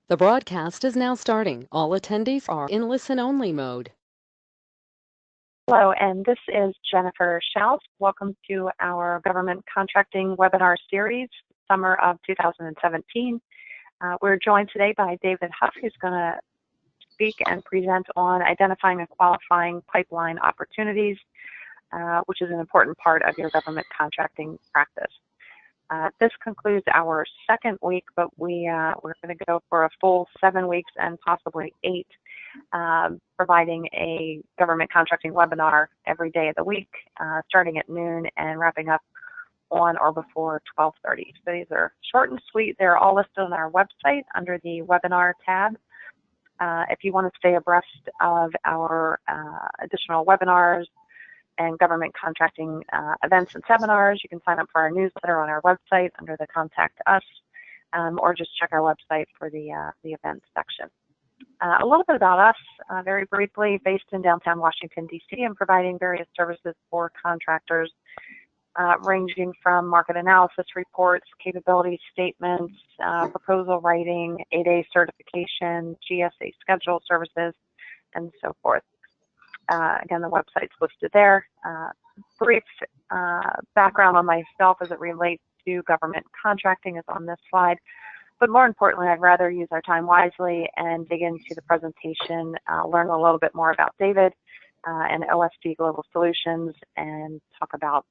The broadcast is now starting. All attendees are in listen-only mode. Hello, and this is Jennifer Schaus. Welcome to our government contracting webinar series, summer of 2017. We're joined today by David Huff, who's going to speak and present on identifying and qualifying pipeline opportunities, which is an important part of your government contracting practice. This concludes our second week, but we're going to go for a full 7 weeks and possibly 8, providing a government contracting webinar every day of the week, starting at noon and wrapping up on or before 12:30. So these are short and sweet. They're all listed on our website under the webinar tab. If you want to stay abreast of our additional webinars and government contracting events and seminars, you can sign up for our newsletter on our website under the Contact Us, or just check our website for the events section. A little bit about us, very briefly, based in downtown Washington, D.C., and providing various services for contractors, ranging from market analysis reports, capability statements, proposal writing, 8A certification, GSA schedule services, and so forth. Again, the website's listed there. Brief background on myself as it relates to government contracting is on this slide. But more importantly, I'd rather use our time wisely and dig into the presentation, learn a little bit more about David and OSD Global Solutions, and talk about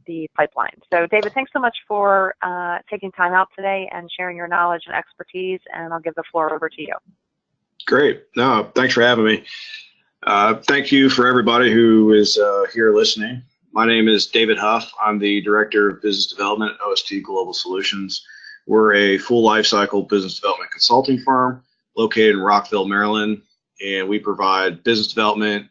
the pipeline. So David, thanks so much for taking time out today and sharing your knowledge and expertise, and I'll give the floor over to you. Great. No, thanks for having me. Thank you for everybody who is here listening. My name is David Huff. I'm the Director of Business Development at OSD Global Solutions. We're a full lifecycle business development consulting firm located in Rockville, Maryland, and we provide business development,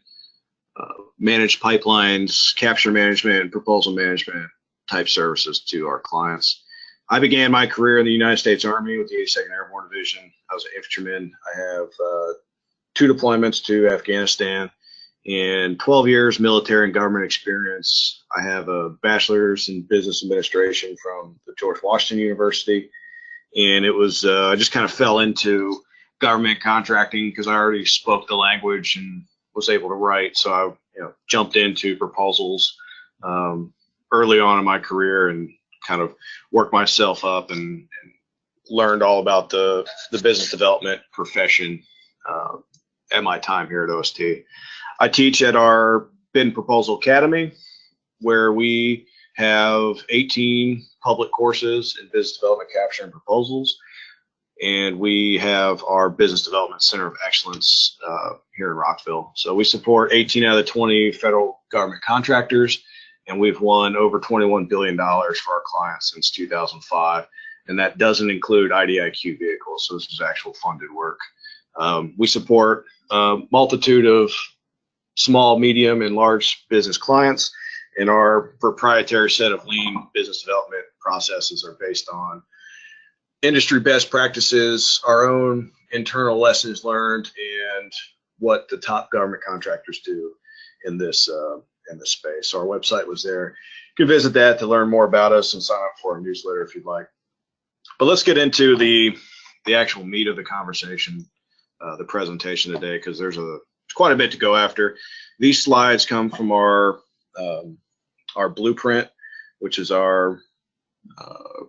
managed pipelines, capture management, and proposal management type services to our clients. I began my career in the United States Army with the 82nd Airborne Division. I was an infantryman. I have 2 deployments to Afghanistan and 12 years military and government experience. I have a bachelor's in business administration from the George Washington University, and it was I just kind of fell into government contracting because I already spoke the language and was able to write. So I jumped into proposals early on in my career and kind of worked myself up and learned all about the business development profession at my time here at OST. I teach at our Bid and Proposal Academy, where we have 18 public courses in business development, capture, and proposals. And we have our Business Development Center of Excellence here in Rockville. So we support 18 out of the 20 federal government contractors, and we've won over $21 billion for our clients since 2005. And that doesn't include IDIQ vehicles, so this is actual funded work. We support a multitude of small, medium, and large business clients, and our proprietary set of lean business development processes are based on industry best practices, our own internal lessons learned, and what the top government contractors do in this space. So our website was there. You can visit that to learn more about us and sign up for our newsletter if you'd like. But let's get into the actual meat of the conversation, the presentation today, because there's quite a bit to go after. These slides come from our blueprint, which is our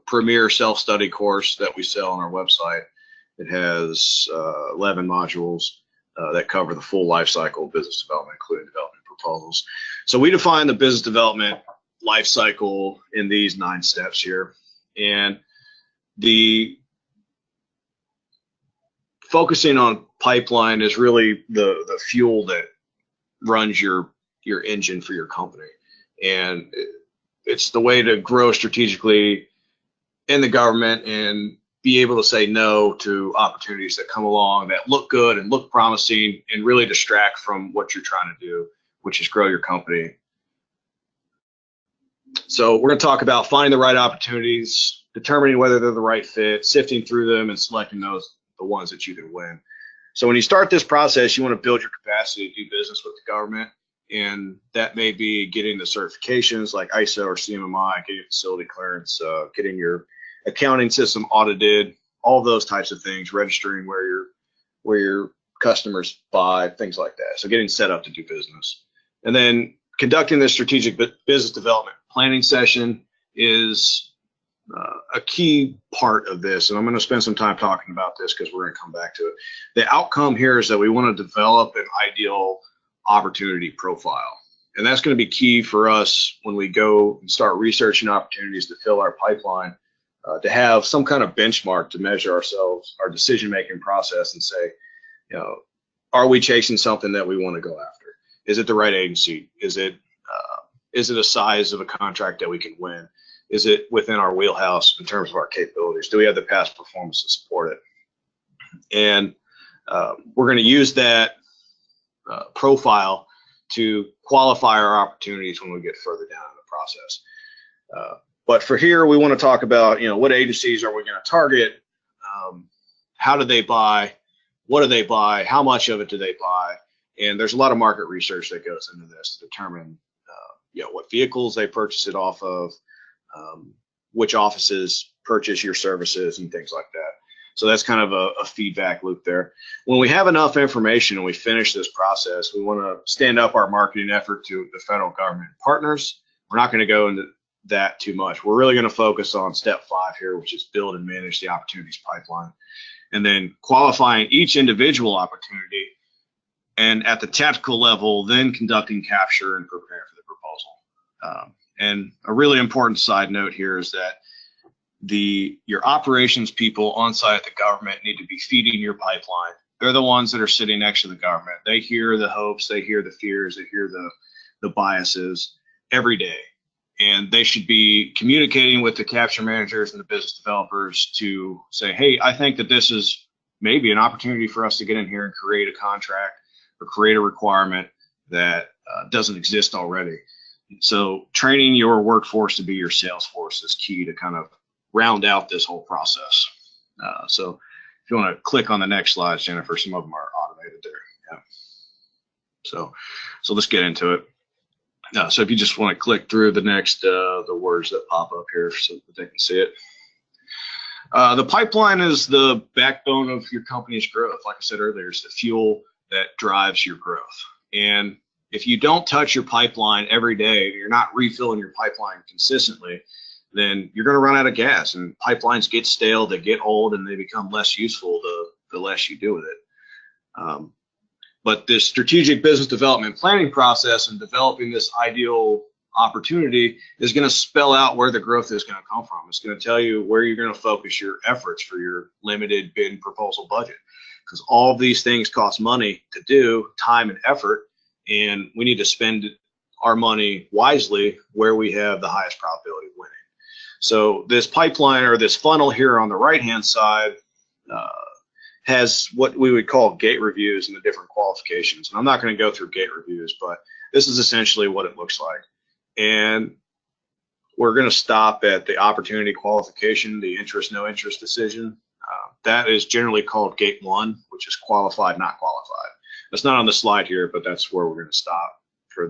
premier self-study course that we sell on our website. It has 11 modules that cover the full life cycle of business development, including development proposals. So we define the business development life cycle in these 9 steps here, and the focusing on pipeline is really the fuel that runs your engine for your company, and it's the way to grow strategically in the government and be able to say no to opportunities that come along that look good and look promising and really distract from what you're trying to do, which is grow your company. So we're going to talk about finding the right opportunities, determining whether they're the right fit, sifting through them, and selecting the ones that you can win. So when you start this process, you want to build your capacity to do business with the government, and that may be getting the certifications like ISO or CMMI, getting facility clearance, getting your accounting system audited, all those types of things, registering where your customers buy, things like that. So getting set up to do business. And then conducting this strategic business development planning session is a key part of this. And I'm going to spend some time talking about this because we're going to come back to it. The outcome here is that we want to develop an ideal opportunity profile. And that's going to be key for us when we go and start researching opportunities to fill our pipeline, to have some kind of benchmark to measure ourselves, our decision-making process, and say, you know, are we chasing something that we want to go after? Is it the right agency? Is it a size of a contract that we can win? Is it within our wheelhouse in terms of our capabilities? Do we have the past performance to support it? And we're going to use that profile to qualify our opportunities when we get further down in the process. But for here, we want to talk about, you know, what agencies are we going to target? How do they buy? What do they buy? How much of it do they buy? And there's a lot of market research that goes into this to determine, you know, what vehicles they purchase it off of, which offices purchase your services, and things like that. So that's kind of a feedback loop there. When we have enough information and we finish this process, we want to stand up our marketing effort to the federal government partners. We're not going to go into that too much. We're really going to focus on step 5 here, which is build and manage the opportunities pipeline, and then qualifying each individual opportunity, and at the tactical level, then conducting capture and prepare for the proposal. And a really important side note here is that your operations people on site at the government need to be feeding your pipeline. They're the ones that are sitting next to the government. They hear the hopes, they hear the fears, they hear the biases every day. And they should be communicating with the capture managers and the business developers to say, hey, I think that this is maybe an opportunity for us to get in here and create a contract or create a requirement that doesn't exist already. So training your workforce to be your sales force is key to kind of round out this whole process. So if you want to click on the next slide, Jennifer, some of them are automated there. Yeah. So let's get into it. So if you just want to click through the next, the words that pop up here so that they can see it. The pipeline is the backbone of your company's growth. Like I said earlier, it's the fuel that drives your growth. And if you don't touch your pipeline every day, you're not refilling your pipeline consistently, then you're going to run out of gas, and pipelines get stale, they get old, and they become less useful the less you do with it. But this strategic business development planning process and developing this ideal opportunity is going to spell out where the growth is going to come from. It's going to tell you where you're going to focus your efforts for your limited bid and proposal budget, because all of these things cost money to do, time and effort, and we need to spend our money wisely where we have the highest probability of winning. So this pipeline, or this funnel here on the right-hand side, has what we would call gate reviews and the different qualifications. And I'm not going to go through gate reviews, but this is essentially what it looks like. And we're going to stop at the opportunity qualification, the interest, no interest decision. That is generally called gate 1, which is qualified, not qualified. That's not on the slide here, but that's where we're going to stop for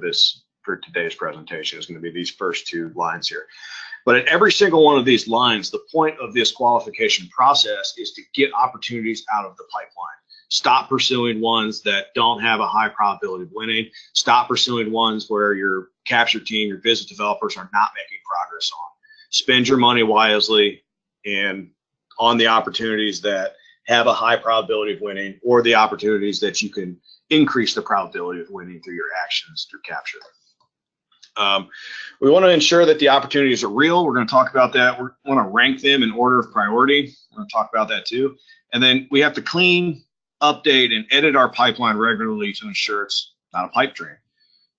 today's presentation. Is going to be these first 2 lines here. But at every single one of these lines, the point of this qualification process is to get opportunities out of the pipeline. Stop pursuing ones that don't have a high probability of winning. Stop pursuing ones where your capture team, your business developers are not making progress on. Spend your money wisely and on the opportunities that have a high probability of winning, or the opportunities that you can increase the probability of winning through your actions through capture. We want to ensure that the opportunities are real. We're going to talk about that. We want to rank them in order of priority. We're going to talk about that too. And then we have to clean, update, and edit our pipeline regularly to ensure it's not a pipe dream.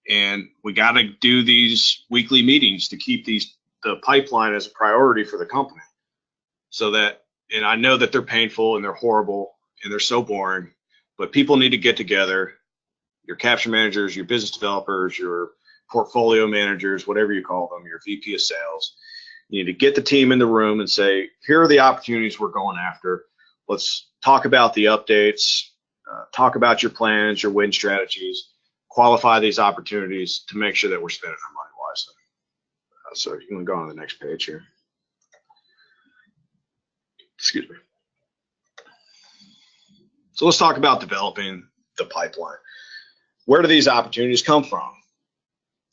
And we got to do these weekly meetings to keep the pipeline as a priority for the company. So that, and I know that they're painful and they're horrible and they're so boring, but people need to get together, your capture managers, your business developers, your portfolio managers, whatever you call them, your VP of sales. You need to get the team in the room and say, here are the opportunities we're going after. Let's talk about the updates, talk about your plans, your win strategies, qualify these opportunities to make sure that we're spending our money wisely. So you can go on to the next page here. Excuse me. So let's talk about developing the pipeline. Where do these opportunities come from?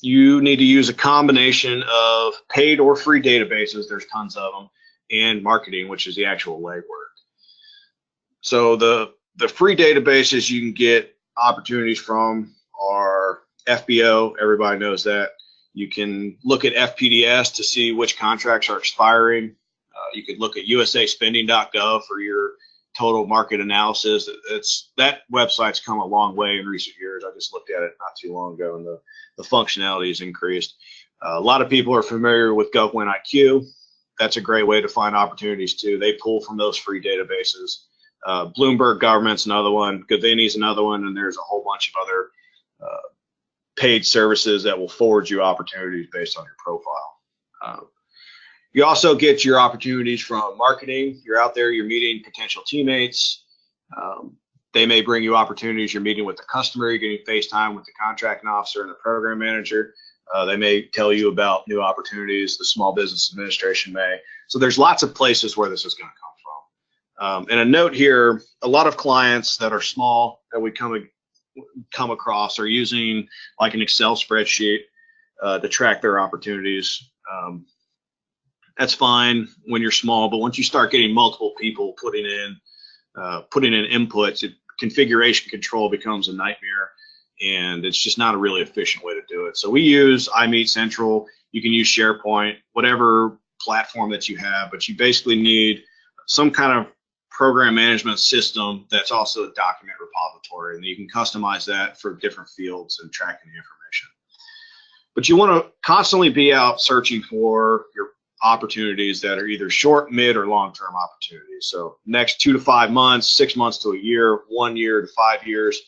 You need to use a combination of paid or free databases, there's tons of them, and marketing, which is the actual legwork. So the free databases you can get opportunities from are FBO, everybody knows that. You can look at FPDS to see which contracts are expiring. You could look at usaspending.gov for your total market analysis. That website's come a long way in recent years. I just looked at it not too long ago, and the functionality has increased. A lot of people are familiar with govcon IQ. That's a great way to find opportunities too. They pull from those free databases. Bloomberg Government's another one. Govini's another one, and there's a whole bunch of other paid services that will forward you opportunities based on your profile. You also get your opportunities from marketing. You're out there, you're meeting potential teammates. They may bring you opportunities. You're meeting with the customer, you're getting FaceTime with the contracting officer and the program manager. They may tell you about new opportunities. The Small Business Administration may. So there's lots of places where this is going to come from. And a note here, a lot of clients that are small that we come across are using like an Excel spreadsheet to track their opportunities. That's fine when you're small, but once you start getting multiple people putting in inputs, configuration control becomes a nightmare, and it's just not a really efficient way to do it. So we use iMeet Central. You can use SharePoint, whatever platform that you have, but you basically need some kind of program management system that's also a document repository, and you can customize that for different fields and tracking the information. But you want to constantly be out searching for your opportunities that are either short, mid, or long-term opportunities. So next 2 to 5 months, 6 months to a year, 1 year to 5 years.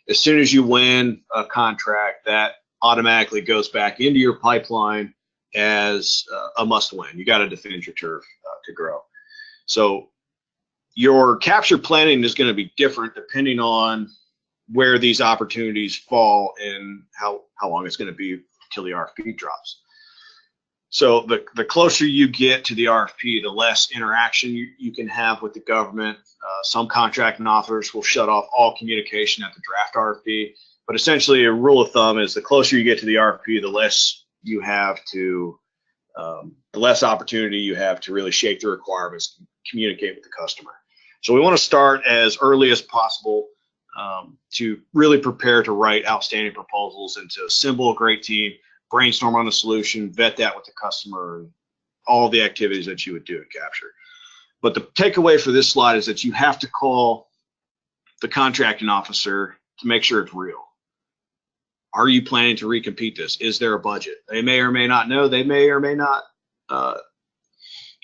As soon as you win a contract, that automatically goes back into your pipeline as a must-win. You got to defend your turf to grow. So your capture planning is going to be different depending on where these opportunities fall and how long it's going to be until the RFP drops. So the closer you get to the RFP, the less interaction you can have with the government. Some contracting officers will shut off all communication at the draft RFP, but essentially a rule of thumb is the closer you get to the RFP, the less you have to, the less opportunity you have to really shape the requirements, communicate with the customer. So we want to start as early as possible to really prepare to write outstanding proposals and to assemble a great team, brainstorm on a solution, vet that with the customer, and all the activities that you would do in capture. But the takeaway for this slide is that you have to call the contracting officer to make sure it's real. Are you planning to recompete this? Is there a budget? They may or may not know. They may or may not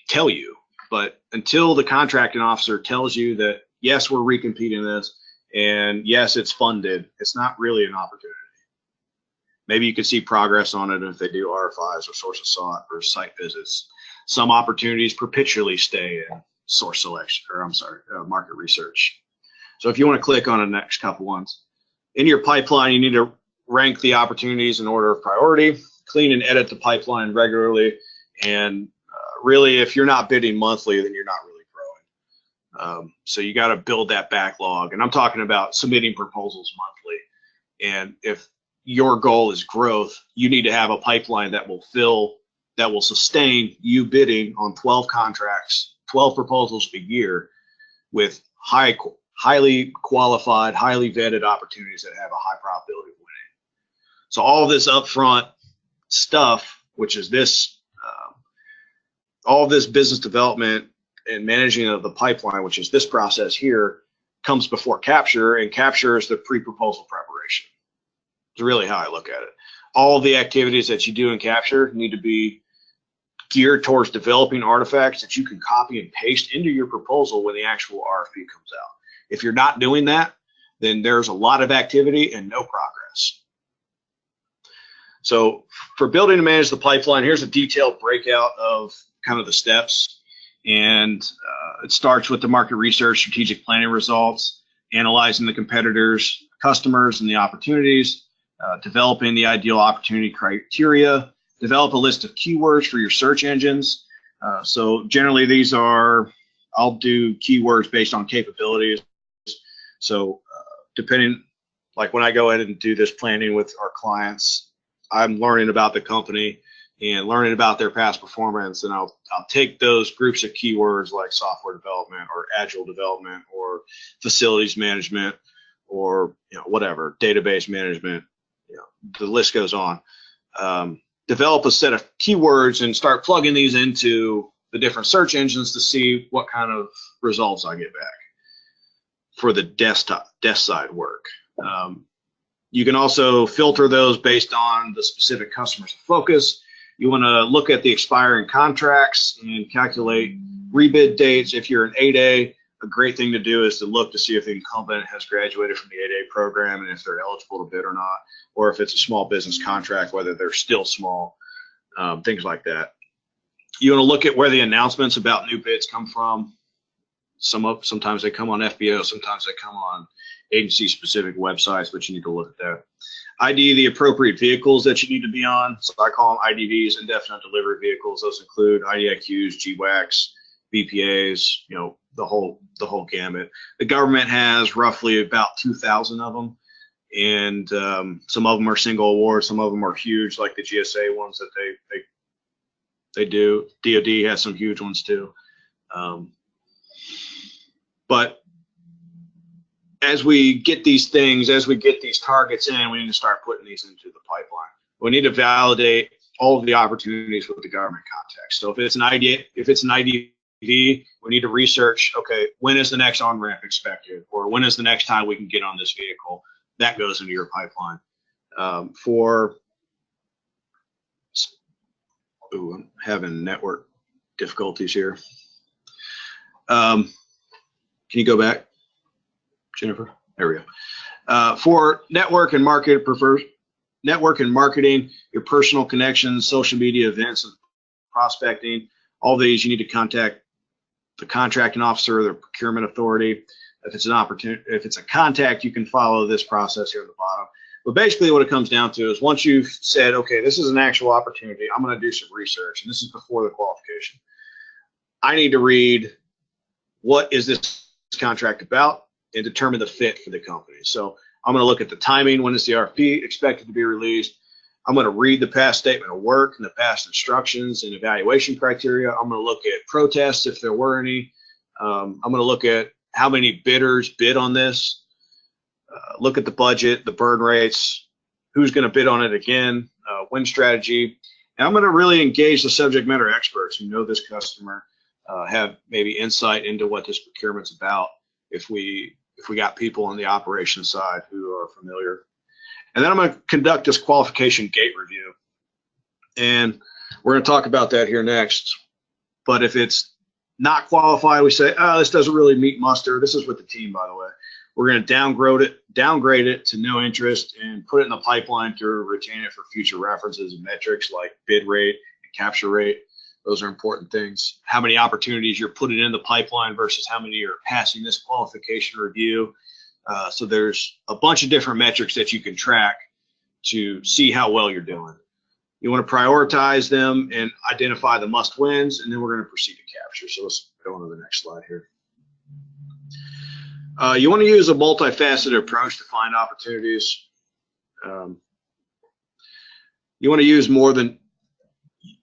tell you. But until the contracting officer tells you that, yes, we're recompeting this, and yes, it's funded, it's not really an opportunity. Maybe you could see progress on it if they do RFIs or source of sought or site visits. Some opportunities perpetually stay in source selection, or I'm sorry, market research. So if you want to click on the next couple ones, in your pipeline, you need to rank the opportunities in order of priority, clean and edit the pipeline regularly, and really, if you're not bidding monthly, then you're not really growing. So you got to build that backlog, and I'm talking about submitting proposals monthly. And if your goal is growth, you need to have a pipeline that will sustain you bidding on 12 contracts, 12 proposals a year with highly qualified, highly vetted opportunities that have a high probability of winning. So all of this upfront stuff, which is this, all of this business development and managing of the pipeline, which is this process here, comes before capture, and capture is the pre-proposal preparation. It's really how I look at it. All of the activities that you do in capture need to be geared towards developing artifacts that you can copy and paste into your proposal when the actual RFP comes out. If you're not doing that, then there's a lot of activity and no progress. So for building and manage the pipeline, here's a detailed breakout of kind of the steps. And it starts with the market research, strategic planning results, analyzing the competitors, customers, and the opportunities, developing the ideal opportunity criteria, develop a list of keywords for your search engines. So generally these are, I'll do keywords based on capabilities. So depending, like when I go in and do this planning with our clients, I'm learning about the company and learning about their past performance, and I'll take those groups of keywords like software development or agile development or facilities management or whatever, database management, the list goes on. Develop a set of keywords and start plugging these into the different search engines to see what kind of results I get back for the desk side work. You can also filter those based on the specific customer's focus. You want to look at the expiring contracts and calculate rebid dates. If you're an 8A, a great thing to do is to look to see if the incumbent has graduated from the 8A program and if they're eligible to bid or not, or if it's a small business contract, whether they're still small, things like that. You want to look at where the announcements about new bids come from. Sometimes they come on FBO, sometimes they come on agency-specific websites, but you need to look at that. ID the appropriate vehicles that you need to be on. So I call them IDVs, indefinite delivery vehicles. Those include IDIQs, GWACs, BPAs, the whole gamut. The government has roughly about 2,000 of them, and some of them are single awards, some of them are huge, like the GSA ones that they do. DoD has some huge ones too. But as we get these targets in, we need to start putting these into the pipeline. We need to validate all of the opportunities with the government context. So if it's an IDV, we need to research, okay, when is the next on-ramp expected? Or when is the next time we can get on this vehicle? That goes into your pipeline. I'm having network difficulties here. Can you go back, Jennifer? There we go. For network and marketing, your personal connections, social media events, and prospecting, all these you need to contact the contracting officer, the procurement authority. If it's a contact, you can follow this process here at the bottom. But basically what it comes down to is once you've said, okay, this is an actual opportunity, I'm going to do some research, and this is before the qualification. I need to read what is this contract about and determine the fit for the company. So I'm going to look at the timing. When is the RFP expected to be released? I'm going to read the past statement of work and the past instructions and evaluation criteria. I'm going to look at protests if there were any. I'm going to look at how many bidders bid on this. Look at the budget, the burn rates, who's going to bid on it again, win strategy. And I'm going to really engage the subject matter experts who know this customer, have maybe insight into what this procurement's about if we got people on the operations side who are familiar. And then I'm going to conduct this qualification gate review. And we're going to talk about that here next. But if it's not qualified, we say, oh, this doesn't really meet muster. This is with the team, by the way. We're going to downgrade it to no interest and put it in the pipeline to retain it for future references and metrics like bid rate and capture rate. Those are important things. How many opportunities you're putting in the pipeline versus how many are passing this qualification review. So there's a bunch of different metrics that you can track to see how well you're doing. You want to prioritize them and identify the must wins, and then we're going to proceed to capture. So let's go on to the next slide here. You want to use a multifaceted approach to find opportunities. You want to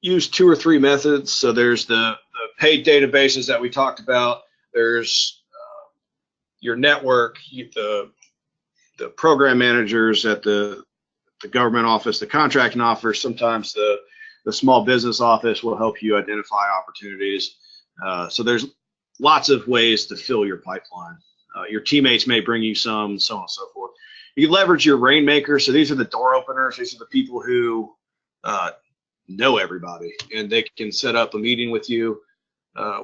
use 2 or 3 methods. So there's the paid databases that we talked about. There's your network, the program managers at the government office, the contracting office, sometimes the small business office will help you identify opportunities. So there's lots of ways to fill your pipeline. Your teammates may bring you some, so on and so forth. You leverage your rainmakers. So these are the door openers. These are the people who know everybody, and they can set up a meeting with you,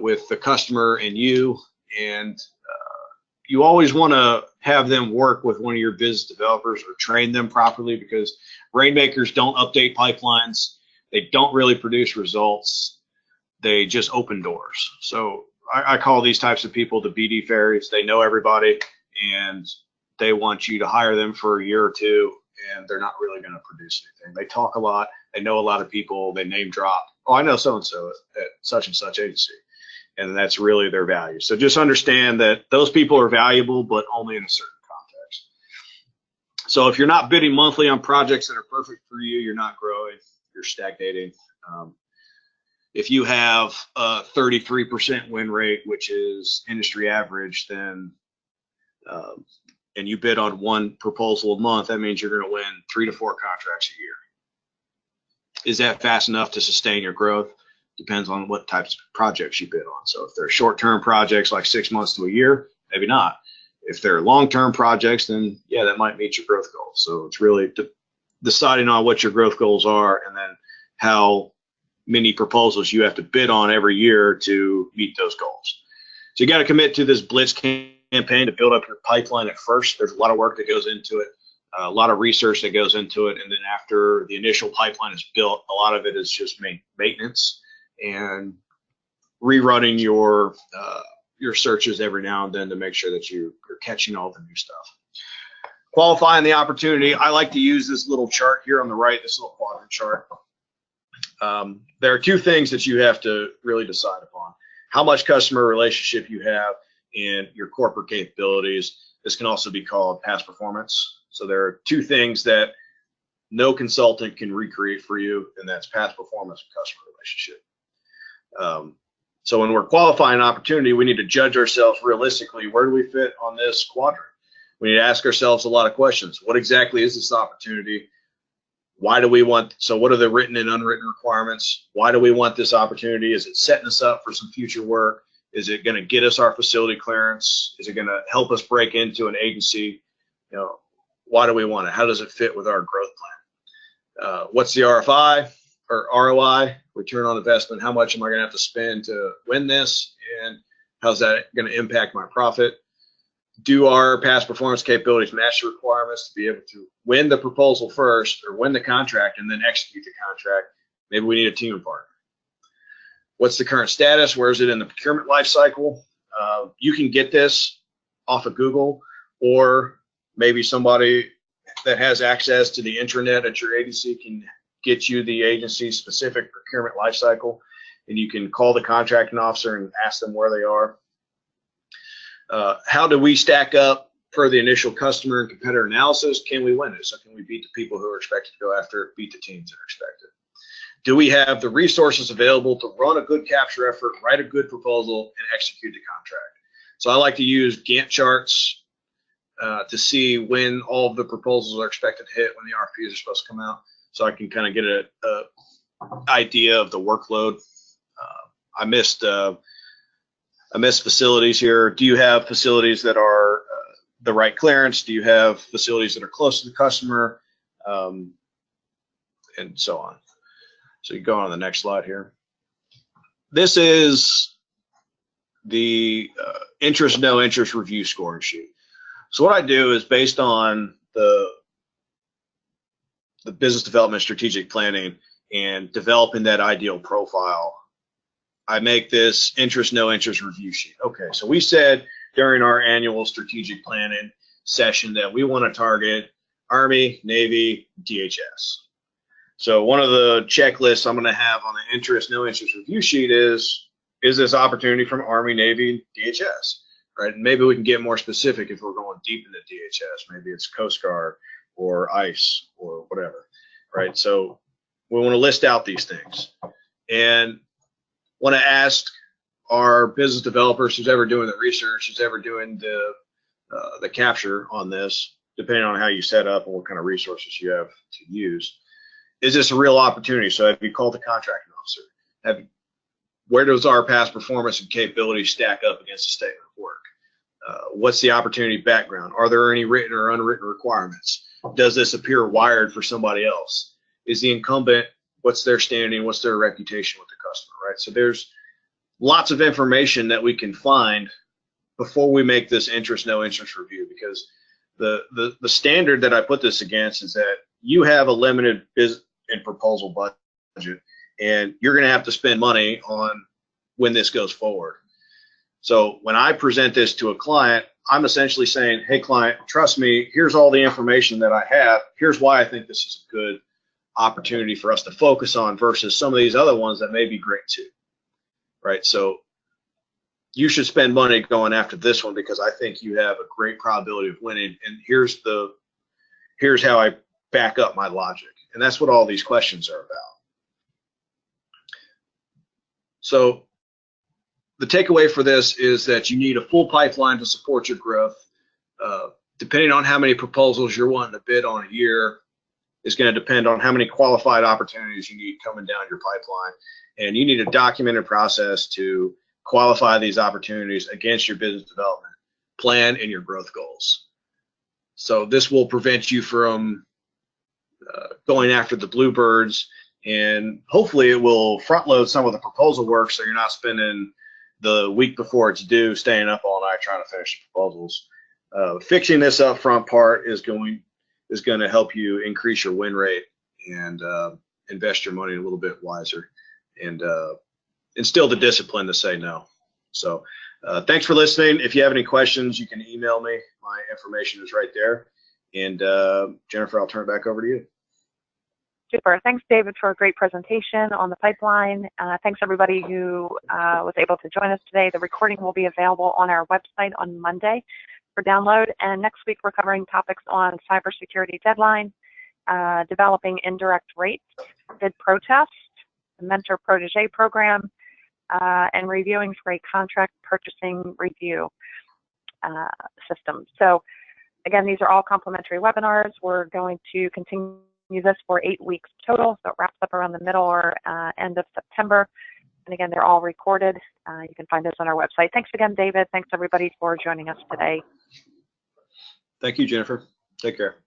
with the customer and you. And you always want to have them work with one of your business developers or train them properly, because rainmakers don't update pipelines. They don't really produce results. They just open doors. So I call these types of people the BD fairies. They know everybody, and they want you to hire them for a year or two, and they're not really going to produce anything. They talk a lot. They know a lot of people. They name drop. Oh, I know so-and-so at such and such agency. and that's really their value. So just understand that those people are valuable, but only in a certain context. So if you're not bidding monthly on projects that are perfect for you, you're not growing, you're stagnating. If you have a 33% win rate, which is industry average, then and you bid on one proposal a month, that means you're going to win 3 to 4 contracts a year. Is that fast enough to sustain your growth? Depends on what types of projects you bid on. So if they're short-term projects like 6 months to a year, maybe not. If they're long-term projects, then yeah, that might meet your growth goals. So it's really deciding on what your growth goals are, and then how many proposals you have to bid on every year to meet those goals. So you got to commit to this blitz campaign to build up your pipeline at first. There's a lot of work that goes into it, a lot of research that goes into it, and then after the initial pipeline is built, a lot of it is just maintenance and rerunning your searches every now and then to make sure that you're catching all the new stuff. Qualifying the opportunity, I like to use this little chart here on the right, this little quadrant chart. There are 2 things that you have to really decide upon: how much customer relationship you have and your corporate capabilities. This can also be called past performance. So there are 2 things that no consultant can recreate for you, and that's past performance and customer relationship. So when we're qualifying an opportunity, we need to judge ourselves realistically. Where do we fit on this quadrant? We need to ask ourselves a lot of questions. What exactly is this opportunity? Why do we want, so what are the written and unwritten requirements? Why do we want this opportunity? Is it setting us up for some future work? Is it going to get us our facility clearance? Is it going to help us break into an agency? You know, why do we want it? How does it fit with our growth plan? What's the RFI or ROI, return on investment? How much am I going to have to spend to win this? And how's that going to impact my profit? Do our past performance capabilities match the requirements to be able to win the proposal first, or win the contract and then execute the contract? Maybe we need a team partner. What's the current status? Where is it in the procurement lifecycle? You can get this off of Google, or maybe somebody that has access to the intranet at your agency can get you the agency's specific procurement lifecycle, and you can call the contracting officer and ask them where they are. How do we stack up per the initial customer and competitor analysis? Can we win it? So can we beat the people who are expected to go after it, beat the teams that are expected? Do we have the resources available to run a good capture effort, write a good proposal, and execute the contract? So I like to use Gantt charts to see when all of the proposals are expected to hit, when the RFPs are supposed to come out, so I can kind of get a idea of the workload. I missed facilities here. Do you have facilities that are the right clearance? Do you have facilities that are close to the customer? And so on. So you go on to the next slide here. This is the interest, no interest review scoring sheet. So what I do is, based on the business development strategic planning and developing that ideal profile, I make this interest, no interest review sheet. Okay, so we said during our annual strategic planning session that we want to target Army, Navy, DHS. So one of the checklists I'm going to have on the interest, no interest review sheet is this opportunity from Army, Navy, DHS, right? And maybe we can get more specific if we're going deep into DHS. Maybe it's Coast Guard or ICE or whatever, right? So we want to list out these things, and want to ask our business developers, who's ever doing the research, who's ever doing the capture on this, depending on how you set up and what kind of resources you have to use, is this a real opportunity? So have you called the contracting officer? Where does our past performance and capabilities stack up against a statement of work? What's the opportunity background? Are there any written or unwritten requirements? Does this appear wired for somebody else? Is the incumbent, what's their standing? What's their reputation with the customer, right? So there's lots of information that we can find before we make this interest, no interest review, because the standard that I put this against is that you have a limited business and proposal budget, and you're going to have to spend money on when this goes forward. So when I present this to a client, I'm essentially saying, hey, client, trust me, here's all the information that I have. Here's why I think this is a good opportunity for us to focus on versus some of these other ones that may be great too, right? So you should spend money going after this one because I think you have a great probability of winning. And here's how I back up my logic. And that's what all these questions are about. So the takeaway for this is that you need a full pipeline to support your growth. Depending on how many proposals you're wanting to bid on a year is going to depend on how many qualified opportunities you need coming down your pipeline. And you need a documented process to qualify these opportunities against your business development plan and your growth goals. So this will prevent you from going after the bluebirds, and hopefully it will front load some of the proposal work so you're not spending the week before it's due staying up all night trying to finish the proposals. Fixing this upfront part is going to help you increase your win rate and invest your money a little bit wiser and instill the discipline to say no. So thanks for listening. If you have any questions, you can email me. My information is right there. And Jennifer, I'll turn it back over to you. Super. Thanks, David, for a great presentation on the pipeline. Thanks, everybody who was able to join us today. The recording will be available on our website on Monday for download. And next week, we're covering topics on cybersecurity deadline, developing indirect rates, bid protest, the mentor-protege program, and reviewing for a contract purchasing review system. So again, these are all complimentary webinars. We're going to continue this for 8 weeks total, so it wraps up around the middle or end of September. And again, they're all recorded. You can find us on our website. Thanks again, David. Thanks, everybody, for joining us today. Thank you, Jennifer. Take care.